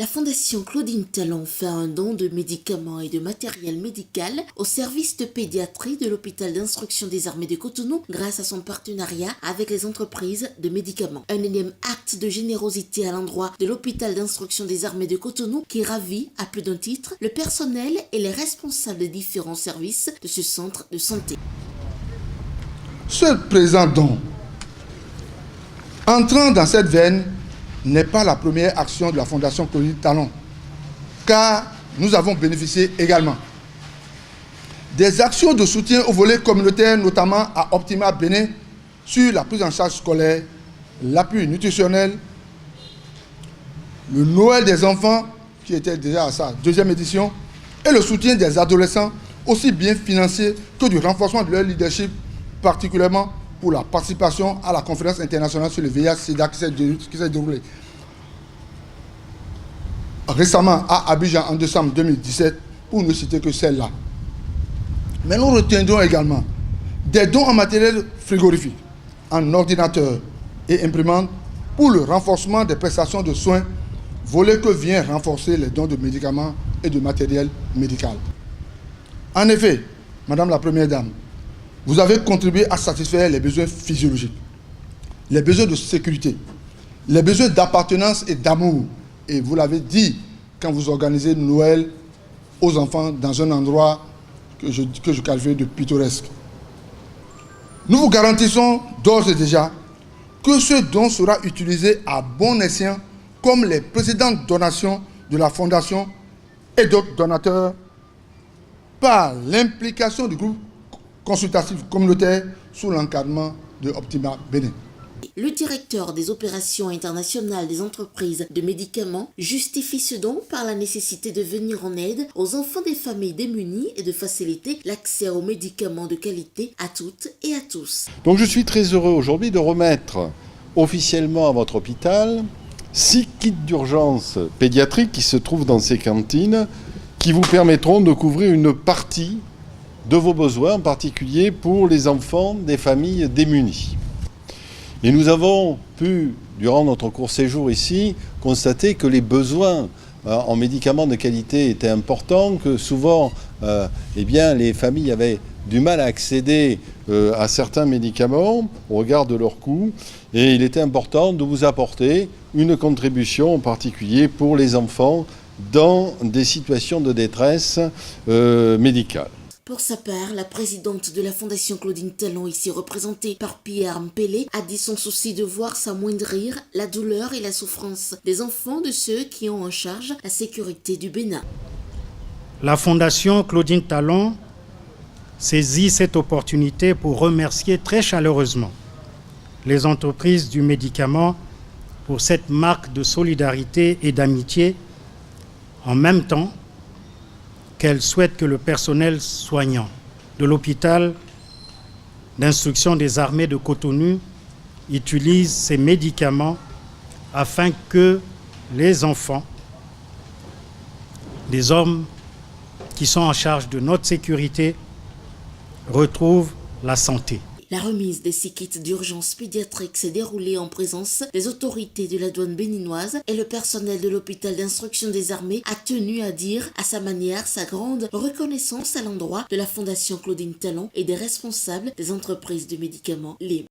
La Fondation Claudine Talon fait un don de médicaments et de matériel médical au service de pédiatrie de l'hôpital d'instruction des armées de Cotonou grâce à son partenariat avec les entreprises de médicaments. Un énième acte de générosité à l'endroit de l'hôpital d'instruction des armées de Cotonou qui ravit, à plus d'un titre, le personnel et les responsables des différents services de ce centre de santé. Ce présent don, entrant dans cette veine, n'est pas la première action de la Fondation Claudine Talon, car nous avons bénéficié également des actions de soutien au volet communautaire, notamment à Optima Bénin, sur la prise en charge scolaire, l'appui nutritionnel, le Noël des enfants, qui était déjà à sa deuxième édition, et le soutien des adolescents, aussi bien financier que du renforcement de leur leadership, particulièrement pour la participation à la conférence internationale sur le VIH-Sida qui s'est déroulée récemment à Abidjan en décembre 2017, pour ne citer que celle-là. Mais nous retiendrons également des dons en matériel frigorifique, en ordinateur et imprimante pour le renforcement des prestations de soins, volet que vient renforcer les dons de médicaments et de matériel médical. En effet, Madame la Première Dame, vous avez contribué à satisfaire les besoins physiologiques, les besoins de sécurité, les besoins d'appartenance et d'amour. Et vous l'avez dit quand vous organisez Noël aux enfants dans un endroit que je qualifie de pittoresque. Nous vous garantissons d'ores et déjà que ce don sera utilisé à bon escient comme les précédentes donations de la Fondation et d'autres donateurs par l'implication du groupe consultatif communautaire sous l'encadrement de Optima Bénin. Le directeur des opérations internationales des entreprises de médicaments justifie ce don par la nécessité de venir en aide aux enfants des familles démunies et de faciliter l'accès aux médicaments de qualité à toutes et à tous. Donc je suis très heureux aujourd'hui de remettre officiellement à votre hôpital 6 kits d'urgence pédiatriques qui se trouvent dans ces cantines qui vous permettront de couvrir une partie de vos besoins, en particulier pour les enfants des familles démunies. Et nous avons pu, durant notre court séjour ici, constater que les besoins en médicaments de qualité étaient importants, que souvent les familles avaient du mal à accéder à certains médicaments au regard de leur coût. Et il était important de vous apporter une contribution, en particulier pour les enfants dans des situations de détresse médicale. Pour sa part, la présidente de la Fondation Claudine Talon, ici représentée par Pierre Mpélé, a dit son souci de voir s'amoindrir la douleur et la souffrance des enfants de ceux qui ont en charge la sécurité du Bénin. La Fondation Claudine Talon saisit cette opportunité pour remercier très chaleureusement les entreprises du médicament pour cette marque de solidarité et d'amitié, en même temps qu'elle souhaite que le personnel soignant de l'hôpital d'instruction des armées de Cotonou utilise ces médicaments afin que les enfants, les hommes qui sont en charge de notre sécurité retrouvent la santé. La remise des 6 kits d'urgence pédiatrique s'est déroulée en présence des autorités de la douane béninoise et le personnel de l'hôpital d'instruction des armées a tenu à dire à sa manière sa grande reconnaissance à l'endroit de la Fondation Claudine Talon et des responsables des entreprises de médicaments libres.